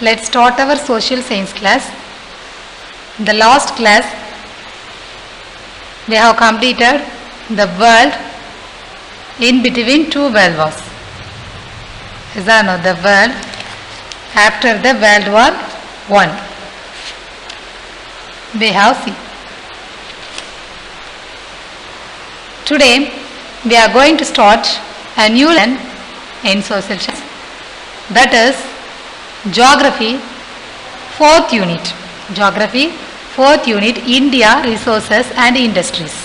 Let's start our social science class. The last class we have completed the world in between two world wars. Is that no? The world after the World War I. We have seen. Today we are going to start a new lesson in social science, that is Geography 4th unit. Geography 4th unit, India, Resources and Industries.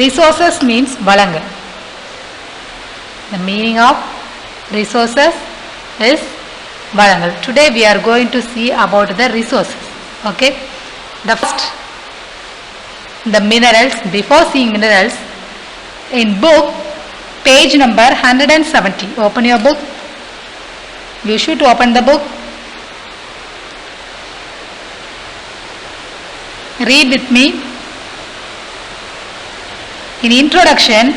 Resources means valangal. The meaning of resources is valangal. Today we are going to see about the resources. Okay. The first, the minerals. Before seeing minerals, in book page number 170, open your book. You should open the book. Read with me. In introduction,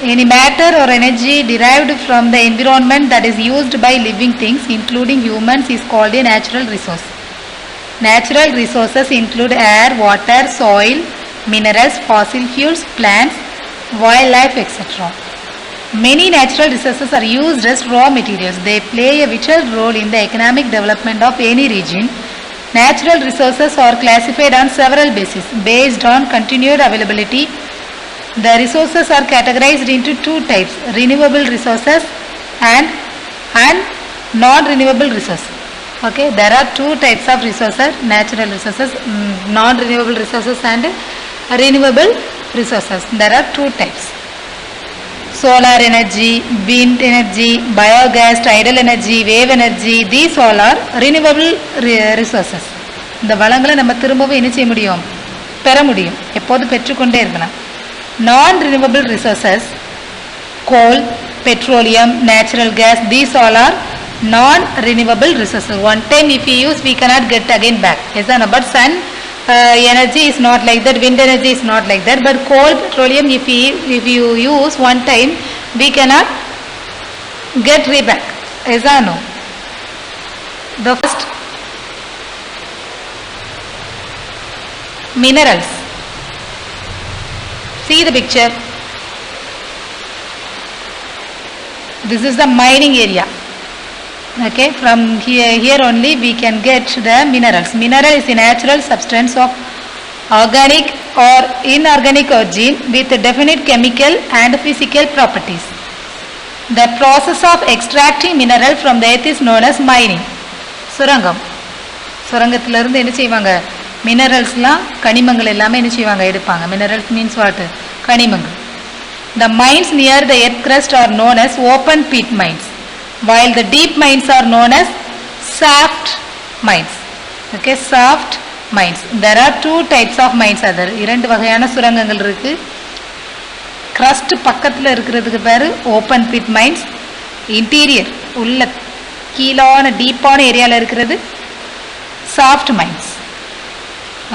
any matter or energy derived from the environment that is used by living things, including humans, is called a natural resource. Natural resources include air, water, soil, minerals, fossil fuels, plants, wildlife, etc. Many natural resources are used as raw materials. They play a vital role in the economic development of any region. Natural resources are classified on several bases. Based on continued availability, the resources are categorized into two types: renewable resources and non-renewable resources. Okay, there are two types of resources: natural resources, non-renewable resources and renewable resources. There are two types: solar energy, wind energy, biogas, tidal energy, wave energy. These all are renewable resources. இந்த வளங்களை நம்ம திரும்பவும் என்ன செய்ய முடியும்? பெற முடியும். எப்போது பெற்றுக்கொண்டே இருக்கலாம். Non-renewable resources, coal, petroleum, natural gas, these all are non-renewable resources. One time if we use, we cannot get again back. Yes, but sun energy is not like that, wind energy is not like that, but coal, petroleum, if you use one time, we cannot get back. Yes or no? The first, minerals. See the picture. This is the mining area. Okay, from here only we can get the minerals. Mineral is a natural substance of organic or inorganic origin with definite chemical and physical properties. The process of extracting mineral from the earth is known as mining. சுரங்கம். சுரங்கத்துல இருந்து என்ன செய்வாங்க? மினரல்ஸ்லாம் கனிமங்கள் எல்லாமே என்ன செய்வாங்க? எடுப்பாங்க. Minerals means what? கனிமங்கள். The mines near the earth crust are known as open pit mines, while the deep mines are known as shaft mines. Okay, shaft mines. There are two types of mines. Other இரண்டு வகையான சுரங்கங்கள் இருக்கு. crust பக்கத்துல இருக்குறதுக்கு பேரு open pit mines. interior உள்ள கீழான டீப்பான ஏரியால இருக்குறது shaft mines.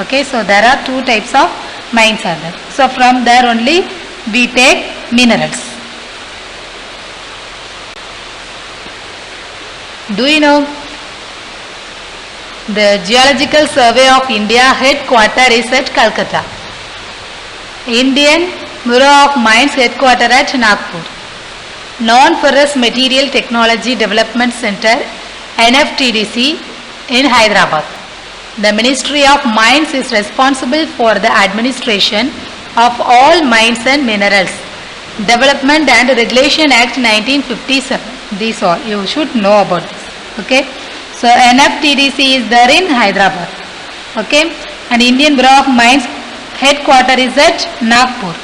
Okay, so there are two types of mines are there. So from there only we take minerals. Do you know the Geological Survey of India headquarter is at Calcutta? Indian Bureau of Mines headquarter at Nagpur. Non-Ferrous Material Technology Development Center NFTDC in Hyderabad. The Ministry of Mines is responsible for the administration of all mines and minerals. Development and Regulation Act 1957. These all you should know about this. Okay, so NFTDC is there in Hyderabad. Okay, and Indian Bureau of Mines headquarter is at Nagpur,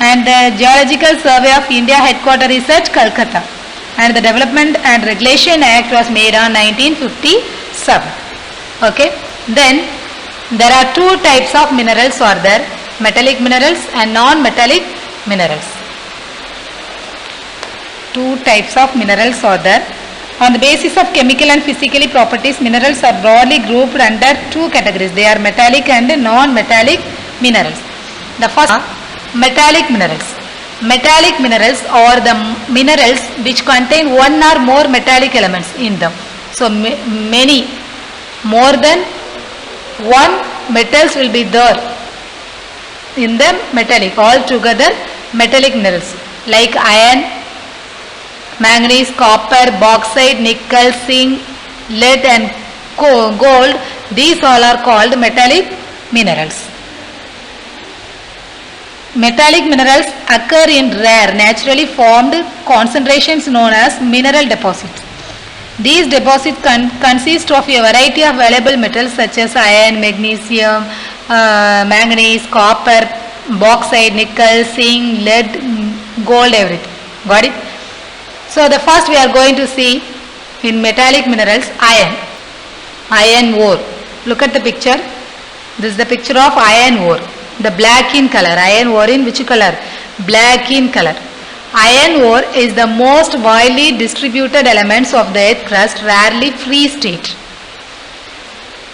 and the Geological Survey of India headquarter is at Calcutta, and the Development and Regulation Act was made on 1957. Okay, then there are two types of minerals are there: metallic minerals and non-metallic minerals. Two types of minerals are there. On the basis of chemical and physical properties, minerals are broadly grouped under two categories. They are metallic and non-metallic minerals. The first are metallic minerals. Metallic minerals or the minerals which contain one or more metallic elements in them. So many, more than one metals will be there in the metallic, all together metallic minerals like iron, manganese, copper, bauxite, nickel, zinc, lead and gold. These all are called metallic minerals. Metallic minerals occur in rare, naturally formed concentrations known as mineral deposits. These deposits consist of a variety of valuable metals such as iron, magnesium, manganese, copper, bauxite, nickel, zinc, lead, gold, everything. Got it? So the first we are going to see in metallic minerals, iron. Iron ore. Look at the picture. This is the picture of iron ore. The black in color. Iron ore in which color? Black in color. Iron ore is the most widely distributed elements of the earth crust, rarely free state.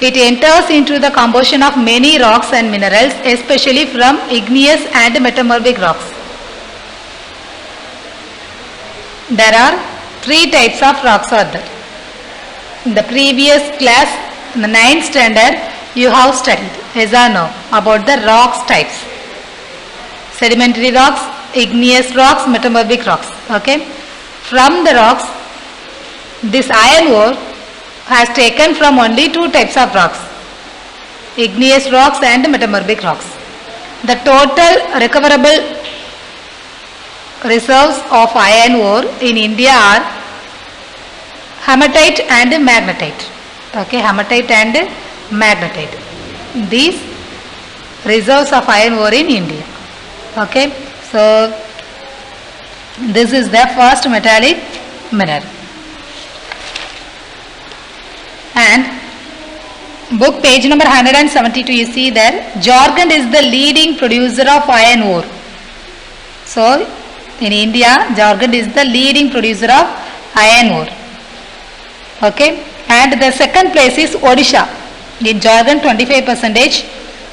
It enters into the composition of many rocks and minerals, especially from igneous and metamorphic rocks. There are three types of rocks are there. In the previous class, in the 9th standard, you have studied, yes or no, about the rocks types. Sedimentary rocks, igneous rocks, metamorphic rocks. Okay. From the rocks, this iron ore has taken from only two types of rocks, igneous rocks and metamorphic rocks. The total recoverable reserves of iron ore in India are hematite and magnetite. Okay, hematite and magnetite. These reserves of iron ore in India. Okay, so this is the first metallic mineral. And book page number 172, you see there, Jharkhand is the leading producer of iron ore. So in India, Jharkhand is the leading producer of iron ore. Okay, and the second place is Odisha. In Jharkhand 25%,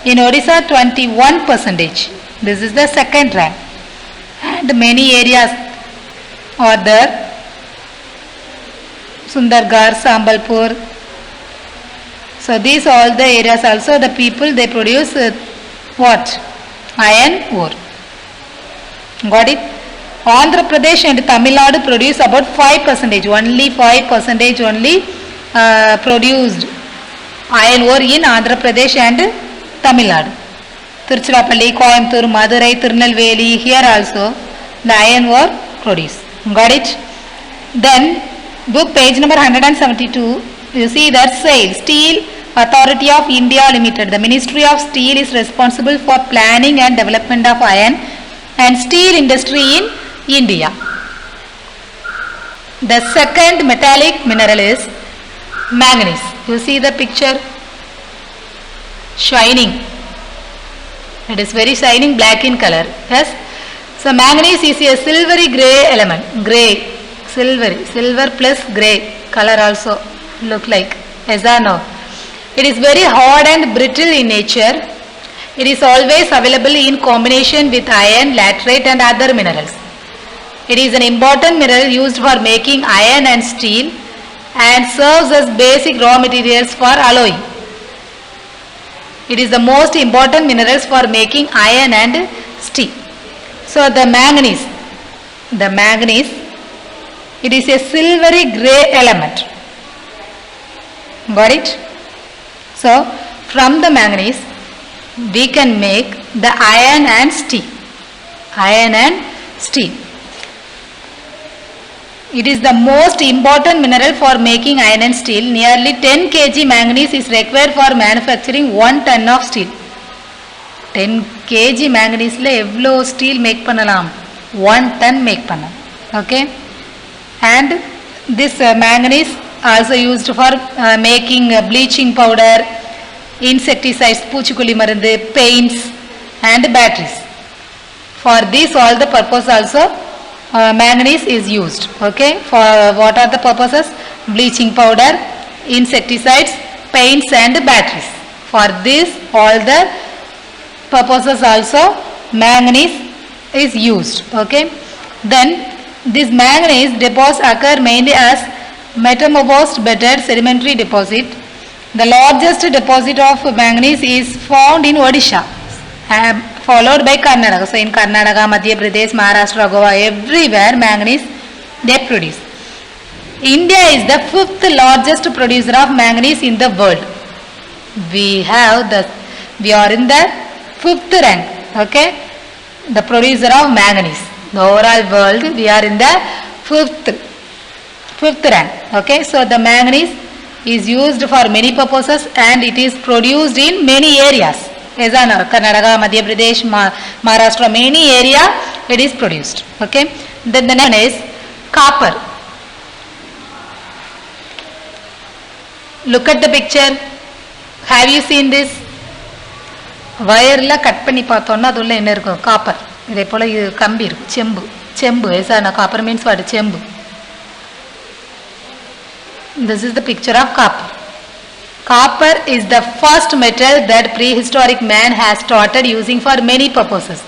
in Odisha 21%. This is the second rank. And many areas are there. Sundargarh, Sambalpur. So these all the areas also the people they produce what? Iron ore. Got it? Andhra Pradesh and Tamil Nadu produce about 5%. Only 5% only produced iron ore in Andhra Pradesh and Tamil Nadu. Tiruchirappalli, Coimbatore, Madurai, Tirunelveli, here also the iron ore produced. Got it? Then book page number 172, you see that SAIL, Steel Authority of India Limited. The Ministry of Steel is responsible for planning and development of iron and steel industry in India. The second metallic mineral is manganese. You see the picture? Shining. It is very shining, black in color. Yes. So manganese is a silvery grey element. Grey, silvery, silver plus grey color also look like. Yes or no? It is very hard and brittle in nature. It is always available in combination with iron, laterite and other minerals. It is an important mineral used for making iron and steel and serves as basic raw materials for alloying. It is the most important minerals for making iron and steel. So the manganese, it is a silvery grey element. Got it? So from the manganese we can make the iron and steel. Iron and steel. It is the most important mineral for making iron and steel. Nearly 10 kg manganese is required for manufacturing 1 ton of steel. 10 kg manganese la evlo steel make pannalam? 1 ton make pannalam. Okay. And this manganese also used for making bleaching powder, insecticides, பூச்சிக்கொல்லி மருந்து, paints and batteries. For this all the purpose also manganese is used. Okay, for what are the purposes? Bleaching powder, insecticides, paints and batteries. For this all the purposes also manganese is used. Okay, then this manganese deposits occur mainly as metamorphosed bedded sedimentary deposit. The largest deposit of manganese is found in Odisha, followed by Karnataka. So in Karnataka, Madhya Pradesh, Maharashtra, Goa, everywhere manganese they produce. India is the 5th largest producer of manganese in the world. We are in the 5th rank. Okay, the producer of manganese. The overall world, we are in the 5th rank. Okay, so the manganese is used for many purposes and it is produced in many areas. As in Karnataka, Madhya Pradesh, Maharashtra, many area it is produced. Okay, then the next is copper. Look at the picture. Have you seen this? வயரில் cut பண்ணி பார்த்தோன்னா அது உள்ள என்ன இருக்கும்? Copper. இதே போல் இது கம்பி இருக்கும், செம்பு எசான காப்பர் மீன்ஸ் வாட்? செம்பு. This is the picture of copper. Copper is the first metal that prehistoric man has started using for many purposes.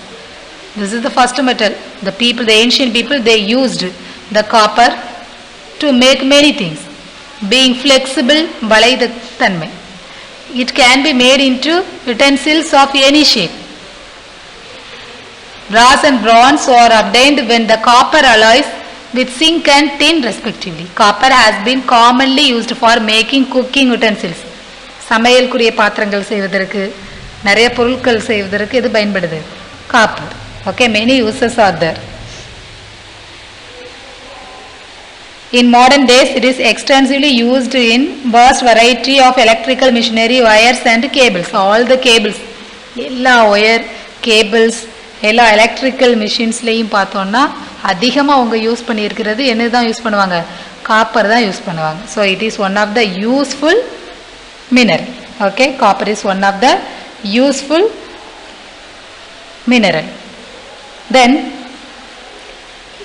This is the first metal. The ancient people, they used the copper to make many things. Being flexible, வளைத தன்மை. It can be made into utensils of any shape. Brass and bronze are obtained when the copper alloys with zinc and tin respectively. Copper has been commonly used for making cooking utensils. சமையல்குரிய பாத்திரங்கள் செய்வதற்கு, நிறைய பொருட்கள் செய்வதற்கு இது பயன்படுது copper. Okay, many uses are there. In modern days, it is extensively used in vast variety of electrical machinery, wires and cables. All the cables, எல்லா wire cables எல்லா electrical மிஷின்ஸ்லேயும் பார்த்தோன்னா அதிகமாக அவங்க யூஸ் பண்ணியிருக்கிறது என்ன தான் யூஸ் பண்ணுவாங்க? காப்பர் தான் யூஸ் பண்ணுவாங்க. So it is one of the useful mineral. Okay, copper is one of the useful mineral. Then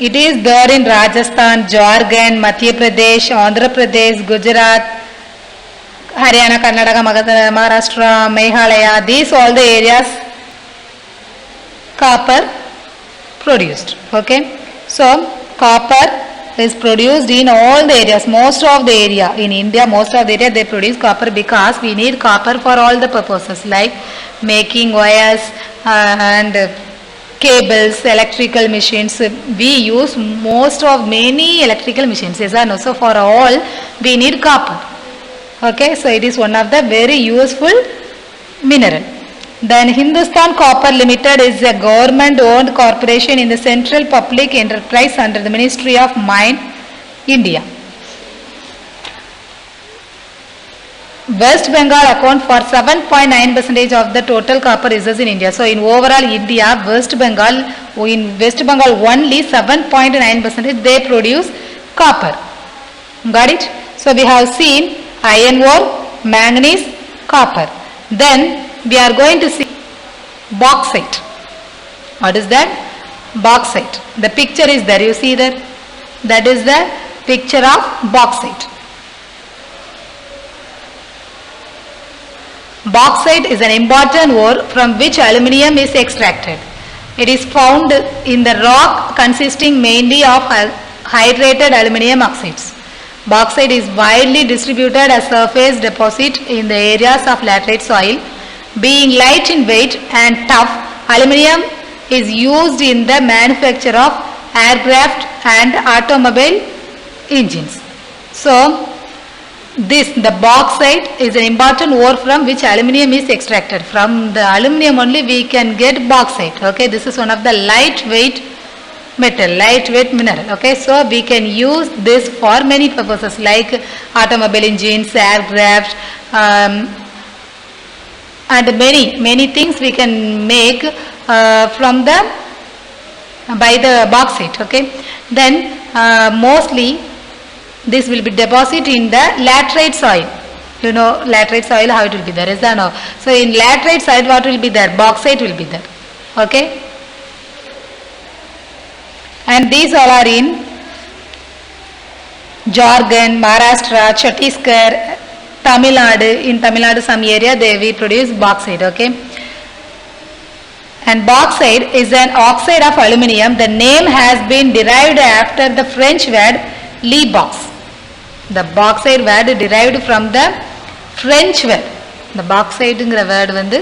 it is there in Rajasthan, Jharkhand, Madhya Pradesh, Andhra Pradesh, Gujarat, Haryana, Karnataka, Maharashtra, Meghalaya. These all the areas copper produced. Okay, so copper is produced in all the areas. Most of the area in India, most of the area they produce copper because we need copper for all the purposes like making wires and cables, electrical machines. We use most of many electrical machines. Yes, no? So for all we need copper. Okay, so it is one of the very useful mineral. Then Hindustan Copper Limited is a government-owned corporation in the Central Public Enterprise under the Ministry of Mines, India. West Bengal accounts for 7.9% of the total copper reserves in India. So in overall India, West Bengal only 7.9% they produce copper. Got it? So we have seen iron ore, manganese, copper. Then we are going to see bauxite. What is that? Bauxite. The picture is there. You see that? That is the picture of bauxite. Bauxite is an important ore from which aluminium is extracted. It is found in the rock consisting mainly of hydrated aluminium oxides. Bauxite is widely distributed as surface deposit in the areas of laterite soil. Being light in weight and tough, aluminium is used in the manufacture of aircraft and automobile engines. So the bauxite is an important ore from which aluminium is extracted. From the aluminium only we can get bauxite. Okay, this is one of the lightweight metal, lightweight mineral. Okay, so we can use this for many purposes like automobile engines, aircraft, and many things we can make by the bauxite. Okay, then mostly this will be deposited in the laterite soil. You know laterite soil, how it will be there, is that no? So in laterite soil what will be there? Bauxite will be there. Okay, and these all are in Jharkhand, Maharashtra, Chhattisgarh, Tamil Nadu. In Tamil Nadu some area we produce bauxite. Okay, And bauxite is an oxide of aluminium. The name has been derived after the French word "le-box." The bauxite word derived from the French word. The bauxiteங்கிற word வந்து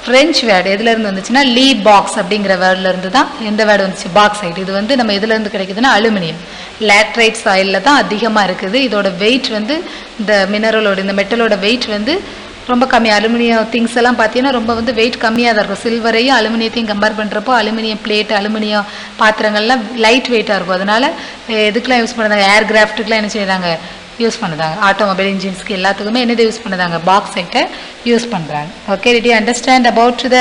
French word எதுல இருந்து வந்துச்சுன்னா லீ box அப்படிங்கிற வேர்ட்ல இருந்து தான் எந்த word வந்துச்சு பாக்சைட். இது வந்து நம்ம எதுல இருந்து கிடைக்குதுன்னா அலுமினியம் லேட்ரைட் சாயில்ல தான் அதிகமாக இருக்குது. இதோட வெயிட் வந்து இந்த மினரலோட இந்த மெட்டலோட வெயிட் வந்து ரொம்ப கம்மி. அலுமினியம் திங்ஸ் எல்லாம் பார்த்தீங்கன்னா ரொம்ப வந்து வெயிட் கம்மியாக தான் இருக்கும். சில்வரையும் அலுமினியத்தையும் கம்பேர் பண்ணுறப்போ அலுமினியம் பிளேட் அலுமினியம் பாத்திரங்கள்லாம் லைட் வெயிட்டாக இருக்கும். அதனால எதுக்கெலாம் யூஸ் பண்ணுறாங்க ஏர் கிராஃப்ட்டுக்கெலாம் என்ன செய்கிறாங்க யூஸ் பண்ணுறாங்க. ஆட்டோமொபைல் இன்ஜின்ஸ்க்கு எல்லாத்துக்குமே என்னது யூஸ் பண்ணுறாங்க பாக்சைட்டை யூஸ் பண்ணுறாங்க. Okay, did you understand about the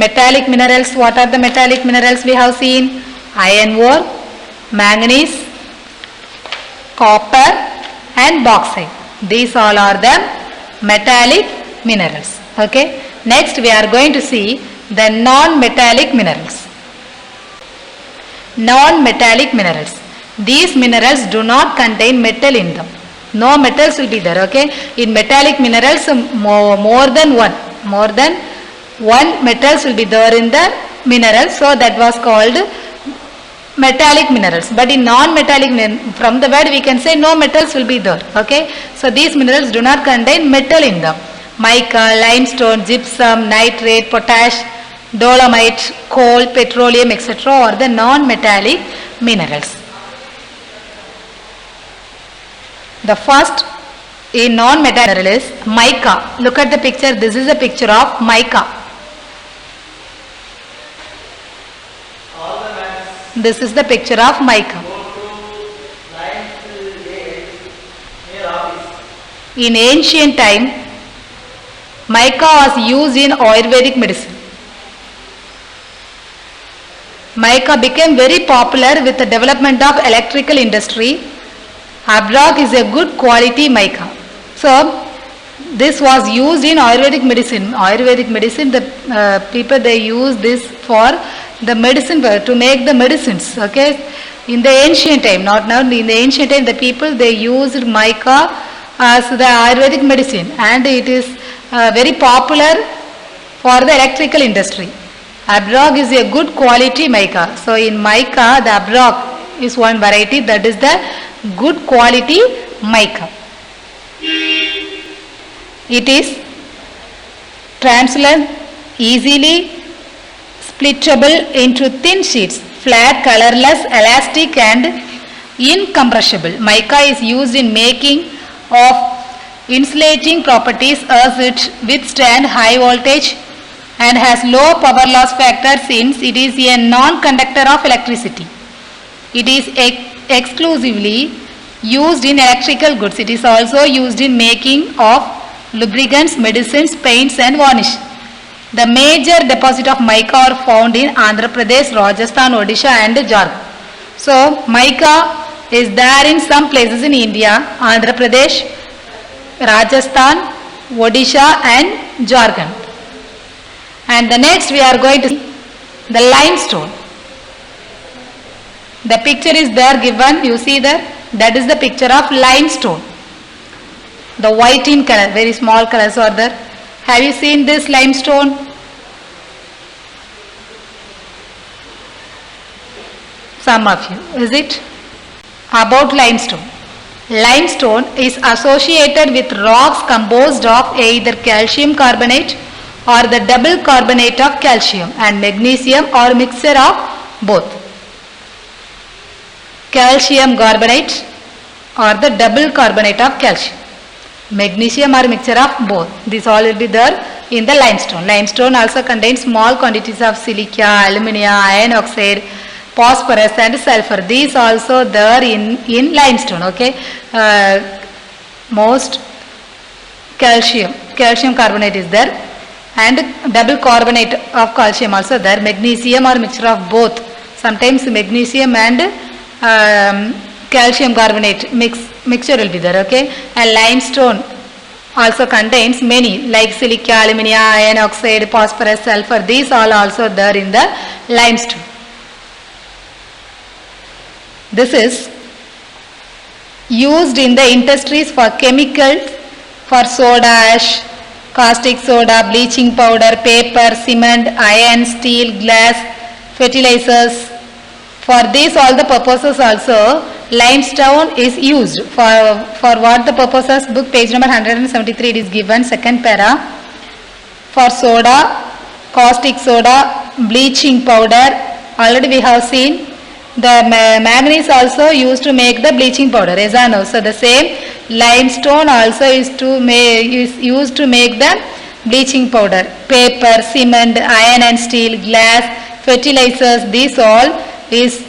metallic minerals? What are the metallic minerals we have seen? Iron ore, manganese, copper and bauxite. These all are the metallic minerals. Okay, next we are going to see the non-metallic minerals. Non-metallic minerals. These minerals do not contain metal in them. No metals will be there. Okay, in metallic minerals more than one metals will be there in the mineral, so that was called metallic minerals. But in non-metallic, from the word we can say no metals will be there. Okay, so these minerals do not contain metal in them. Mica, limestone, gypsum, nitrate, potash, dolomite, coal, petroleum, etc. are the non-metallic minerals. The first in non-metallic mineral is mica. Look at the picture. This is a picture of mica. This is the picture of mica. In ancient time, mica was used in Ayurvedic medicine. Mica became very popular with the development of electrical industry. Abrok is a good quality mica. So this was used in Ayurvedic medicine. Ayurvedic medicine, the people they use this for the medicine, to make the medicines. Okay, in the ancient time, not now, in the ancient time the people they used mica as the Ayurvedic medicine, and it is very popular for the electrical industry. Abrok is a good quality mica. So in mica the Abrok is one variety, that is the good quality mica. It is translucent, easily splittable into thin sheets, flat, colorless, elastic and incompressible. Mica is used in making of insulating properties as it withstand high voltage and has low power loss factor since it is a non-conductor of electricity. It is exclusively used in electrical goods. It is also used in making of lubricants, medicines, paints and varnish. The major deposit of mica are found in Andhra Pradesh, Rajasthan, Odisha and Jharkhand. So mica is there in some places in India, Andhra Pradesh, Rajasthan, Odisha and Jharkhand. And the next we are going to see the limestone. The picture is there given, you see there, that is the picture of limestone. The white in color, very small colors are there. Have you seen this limestone? Some of you, is it? About limestone. Limestone is associated with rocks composed of either calcium carbonate or the double carbonate of calcium and magnesium or mixture of both. Calcium carbonate or the double carbonate of calcium, magnesium or mixture of both. This all will be there in the limestone. Limestone also contains small quantities of silica, alumina, iron oxide, phosphorus and sulfur. These also there in limestone. Okay, most calcium carbonate is there and double carbonate of calcium also there. Magnesium or mixture of both. Sometimes magnesium and calcium carbonate mixture will be there. Okay, and limestone also contains many like silica, alumina, iron oxide, phosphorus, sulfur. These all also there in the limestone. This is used in the industries for chemicals, for soda ash, caustic soda, bleaching powder, paper, cement, iron, steel, glass, fertilizers. For these all the purposes also limestone is used. For what the purposes? Book page number 173 it is given, second para. For soda, caustic soda, bleaching powder, already we have seen. The manganese also used to make the bleaching powder, yes or no? So the same limestone also is used to make the bleaching powder. Paper, cement, iron and steel, glass, fertilizers, these all is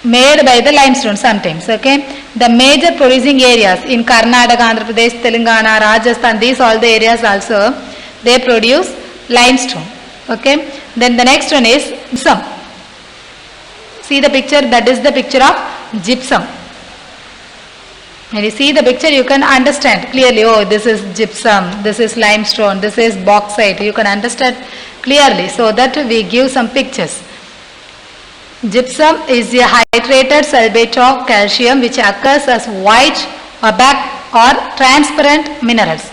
made by the limestone sometimes. Okay, the major producing areas in Karnataka, Andhra Pradesh, Telangana, Rajasthan, these all the areas also they produce limestone. Okay, then the next one is gypsum. See the picture, that is the picture of gypsum. When you see the picture you can understand clearly, oh this is gypsum, this is limestone, this is bauxite, you can understand clearly, so that we give some pictures. Gypsum is a hydrated sulfate of calcium which occurs as white, opaque or transparent minerals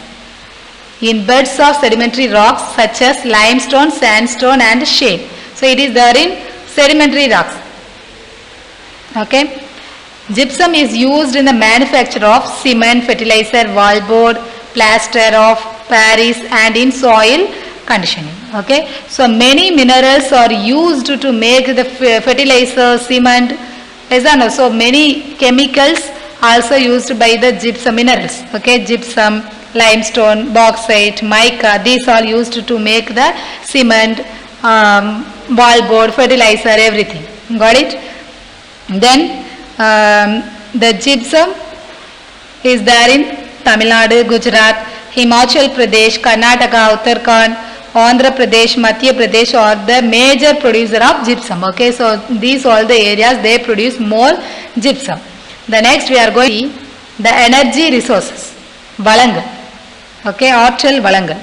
in beds of sedimentary rocks such as limestone, sandstone and shale. So it is there in sedimentary rocks. Okay. Gypsum is used in the manufacture of cement, fertilizer, wallboard, plaster of Paris and in soil conditioning. Okay. So many minerals are used to make the fertilizer, cement, so many chemicals also used by the gypsum minerals. Okay. Gypsum, limestone, bauxite, mica, these are used to make the cement, wallboard, fertilizer, everything. Got it? Then the gypsum is there in Tamil Nadu, Gujarat, Himachal Pradesh, Karnataka, Uttarakhand, Andhra Pradesh, Madhya Pradesh are the major producer of gypsum. Okay, so these all the areas they produce more gypsum. The next we are going to see the energy resources. Valangal. Okay, Orchal Valangal.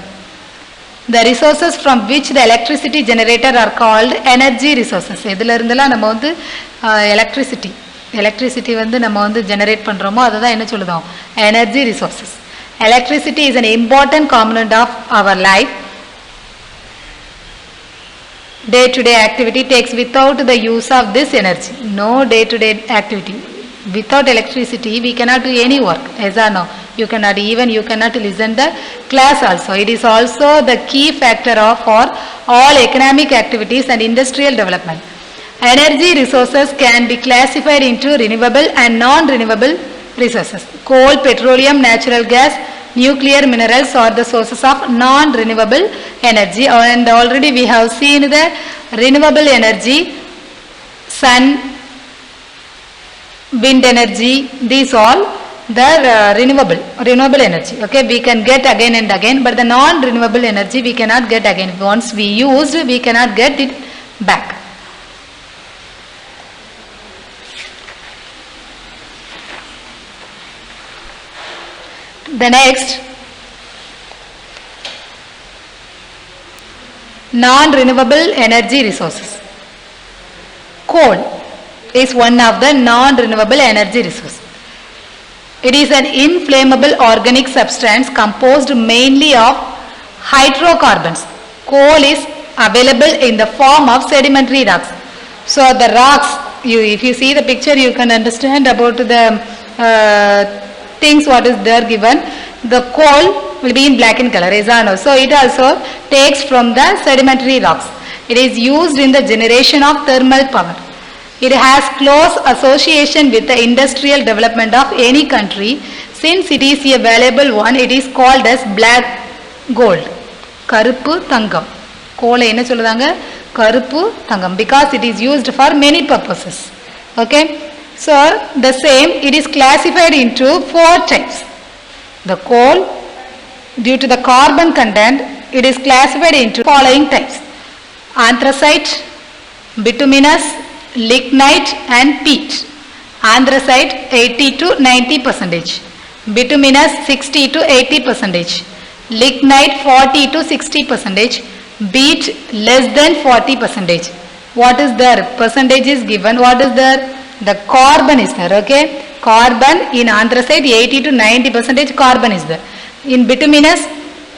The resources from which the electricity generator are called energy resources. இதில இருந்தெல்லாம் நம்ம வந்து electricity வந்து நம்ம வந்து generate பண்றோமோ அதுதான் என்ன சொல்லுதோம் energy resources. Electricity is an important component of our life. Day-to-day activity takes without the use of this energy. No day-to-day activity. Without electricity we cannot do any work. Yes or no? You cannot listen the class also. It is also the key factor for all economic activities and industrial development. Energy resources can be classified into renewable and non-renewable resources. Coal, petroleum, natural gas, nuclear minerals are the sources of non-renewable energy, and already we have seen the renewable energy, sun, wind energy, these all the renewable energy. Okay, we can get again and again, but the non-renewable energy we cannot get again. Once we used, we cannot get it back. The next, non-renewable energy resources. Coal is one of the non-renewable energy resources. It is an inflammable organic substance composed mainly of hydrocarbons. Coal is available in the form of sedimentary rocks. So the rocks, if you see the picture, you can understand about the things what is there given. The coal will be in black in color, so it also takes from the sedimentary rocks. It is used in the generation of thermal power. It has close association with the industrial development of any country. Since it is a valuable one, it is called as black gold. Karuppu thangam. Coal என்ன சொல்லுதாங்க? Karuppu thangam, because it is used for many purposes. Okay. So the same, it is classified into 4 types. The coal, due to the carbon content, it is classified into following types: anthracite, bituminous, lignite and peat. Anthracite 80 to 90%, bituminous 60 to 80%, lignite 40 to 60%, peat less than 40%. What is there? Percentage is given. What is there? The carbon is there. Okay, carbon in anthracite 80 to 90% carbon is there. In bituminous,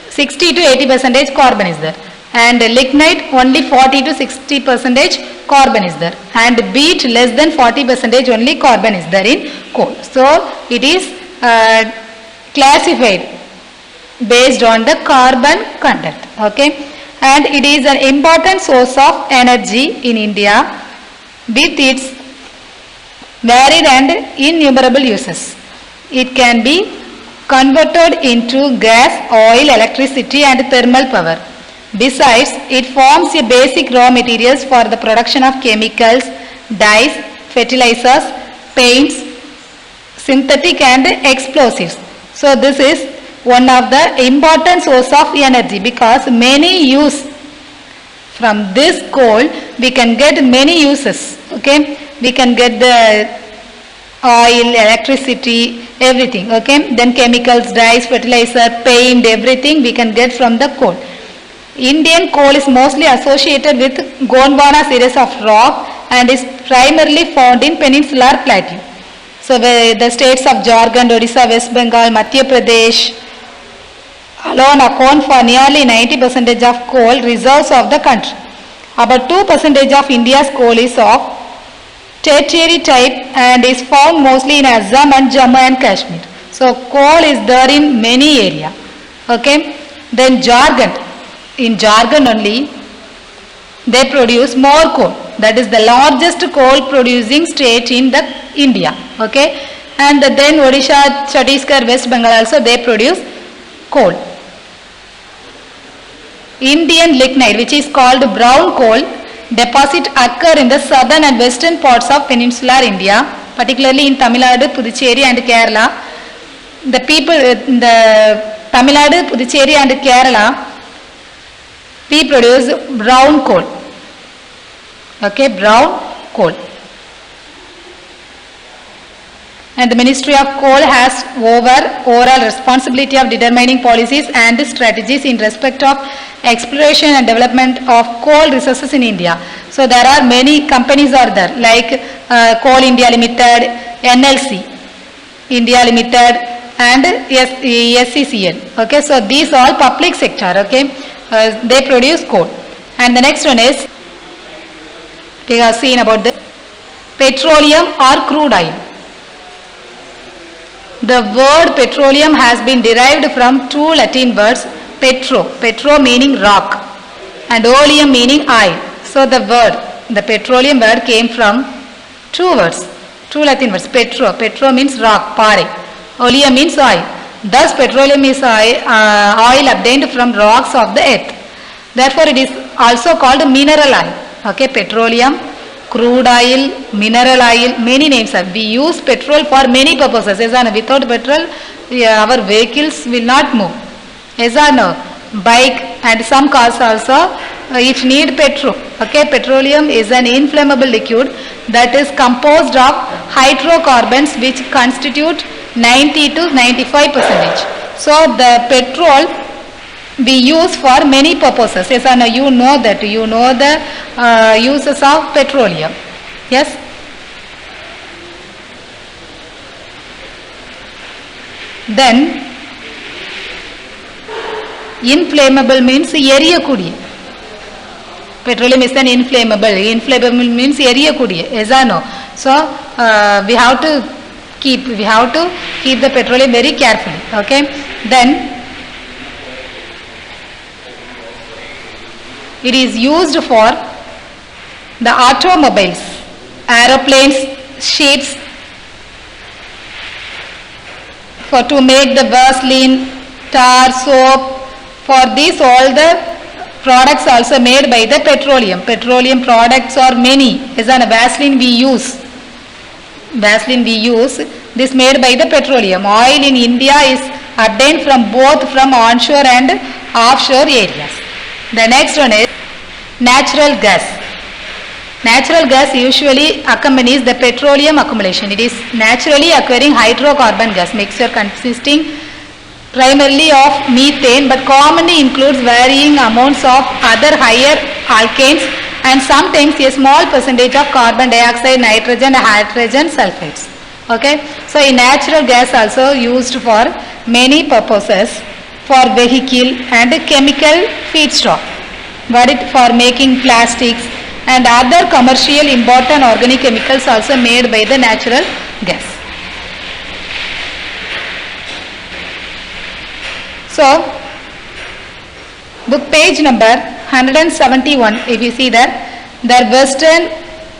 60 to 80 percentage carbon is there, and lignite only 40 to 60 percentage carbon is there, and beet less than 40 percentage only carbon is there in coal. So it is classified based on the carbon content. Okay, and it is an important source of energy in India with its varied and innumerable uses. It can be converted into gas, oil, electricity and thermal power. Besides, it forms a basic raw materials for the production of chemicals, dyes, fertilizers, paints, synthetic and explosives. So this is one of the important source of energy, because many use from this coal we can get many uses. Okay, we can get the oil, electricity, everything. Okay, then chemicals, dyes, fertilizer, paint, everything we can get from the coal. Indian coal is mostly associated with Gondwana series of rock and is primarily found in peninsular plateau. So the states of Jharkhand, Odisha, West Bengal, Madhya Pradesh alone account for nearly 90% of coal reserves of the country. About 2% of India's coal is of tertiary type and is found mostly in Assam and Jammu and Kashmir. So coal is there in many areas. Okay. Then Jharkhand. In Jharkhand only they produce more coal. That is the largest coal producing state in the India. Okay. And then Odisha, Chhattisgarh, West Bengal also they produce coal. Indian lignite, which is called brown coal, deposit occur in the southern and western parts of peninsular India, particularly in Tamil Nadu, Puducherry and Kerala. The people in the Tamil Nadu, Puducherry and Kerala, we produce brown coal. Okay, brown coal. And the Ministry of Coal has overall responsibility of determining policies and strategies in respect of exploration and development of coal resources in India. So there are many companies are there, like Coal India Limited, NLC India Limited and SCCL. Okay, so these all public sector. Okay, they produce coal. And the next one is, we have seen about the petroleum or crude oil. The word petroleum has been derived from two Latin words, petro meaning rock and oleum meaning oil. So the petroleum word came from two Latin words, petro means rock, pare, oleum means oil. Thus petroleum is oil obtained from rocks of the earth. Therefore it is also called mineral oil. Okay, petroleum, crude oil, mineral oil, many names are. We use petrol for many purposes. Yes or no? Without petrol, our vehicles will not move. Yes or no? Bike and some cars also, it need petrol. Okay, petroleum is an inflammable liquid that is composed of hydrocarbons which constitute 90 to 95%. So the petrol we use for many purposes. Yes or no? You know that. You know the uses of petroleum. Yes. Then inflammable means எரியக்கூடிய. Petroleum is an inflammable. Inflammable means எரியக்கூடிய. Yes or no? So we have to keep the petroleum very carefully. Okay. Then it is used for the automobiles, aeroplanes, ships, for to make the Vaseline, tar, soap. For this all the products also made by the petroleum. Petroleum products are many. As an Vaseline we use. This made by the petroleum. Oil in India is obtained from both from onshore and offshore areas. The next one is natural gas. Natural gas usually accompanies the petroleum accumulation. It is naturally occurring hydrocarbon gas mixture consisting primarily of methane but commonly includes varying amounts of other higher alkanes and sometimes a small percentage of carbon dioxide, nitrogen, hydrogen sulfides. Okay, so in natural gas also used for many purposes. for vehicle and chemical feedstock. Got it? For making plastics and other commercial important organic chemicals also made by the natural gas. So, book page number 171, if you see that, the western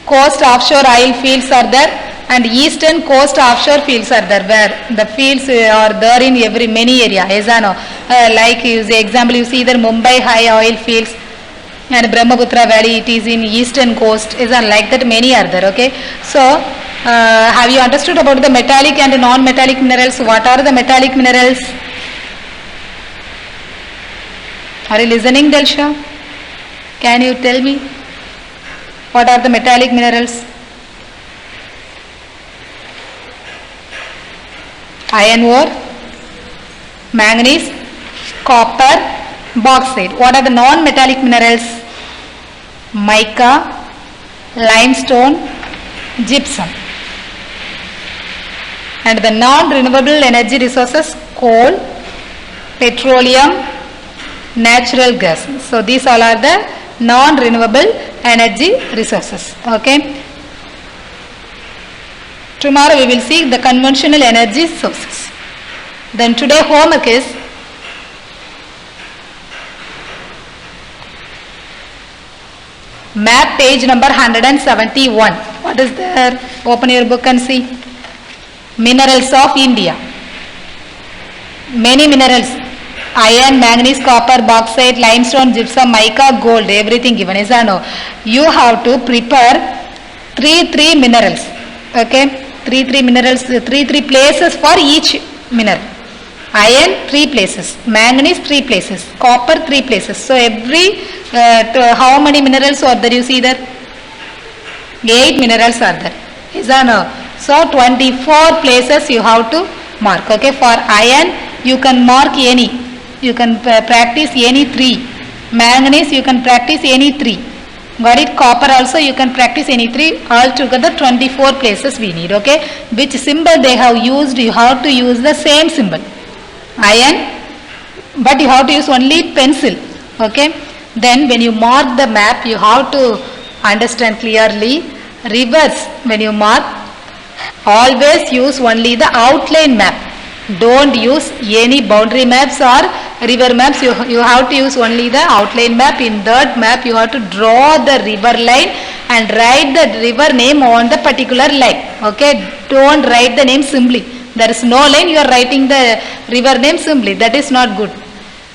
coast offshore oil fields are there and eastern coast offshore fields are there, where the fields are there in many area, yes or no? Like example, you see the Mumbai high oil fields and Brahmaputra valley, it is in eastern coast, is like that many are there, okay? So, have you understood about the metallic and non-metallic minerals? What are the metallic minerals? Are you listening, Delsha? Can you tell me what are the metallic minerals? Iron ore, manganese, copper, bauxite. What are the non-metallic minerals? Mica, limestone, gypsum. And the non-renewable energy resources, coal, petroleum, natural gas. So these all are the non-renewable energy resources. Okay. Tomorrow we will see the conventional energy sources. Then today homework is map page number 171. What is there? Open your book and see. Minerals of India. Many minerals. Iron, manganese, copper, bauxite, limestone, gypsum, mica, gold, everything given, is or no? You have to prepare three minerals. Okay. Three minerals, three places for each mineral. Iron 3 places, manganese 3 places, copper 3 places. So every how many minerals are there? You see there 8 minerals are there. Is or no? So 24 places you have to mark. Okay, for iron you can mark any. You can practice any 3. Manganese you can practice any 3. Got it? Copper also you can practice any 3. Altogether 24 places we need. Okay, which symbol they have used? You have to use the same symbol. Iron, but you have to use only pencil. Okay, then when you mark the map you have to understand clearly. Rivers, when you mark, always use only the outline map. Don't use any boundary maps or river maps. You have to use only the outline map. In that map you have to draw the river line and write the river name on the particular line. Okay, don't write the name simply. There is no line, you are writing the river name simply. That is not good.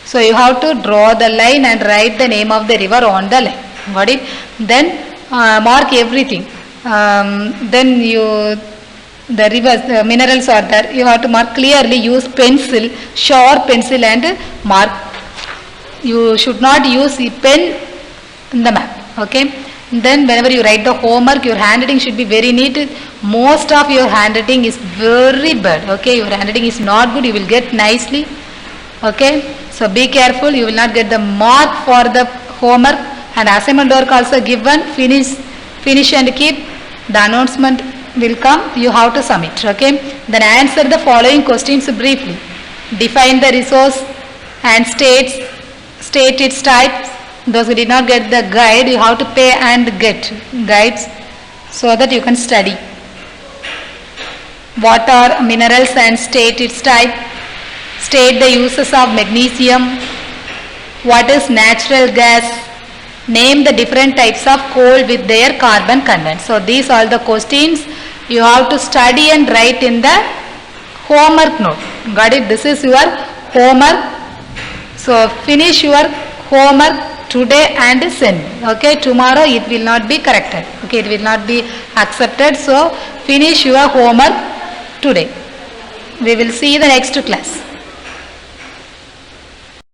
So you have to draw the line and write the name of the river on the line. Got it? Then mark everything. Then the rivers, the minerals are there. You have to mark clearly. Use pencil, sharp pencil, and mark. You should not use a pen in the map. Okay. Then whenever you write the homework, your handwriting should be very neat. Most of your handwriting is very bad. Okay, your handwriting is not good. You will get nicely. Okay. So be careful. You will not get the mark for the homework. And assignment work also given. Finish and keep. The announcement will come. You have to submit. Okay. Then answer the following questions briefly. Define the resource and state its types. Those who did not get the guide, you have to pay and get guides so that you can study. What are minerals and state its type. State the uses of magnesium. What is natural gas? Name the different types of coal with their carbon content. So these are the questions you have to study and write in the homework note. Got it? This is your homework. So finish your homework today and send. Okay, tomorrow it will not be corrected. Okay, it will not be accepted. So finish your homework today. We will see the next class.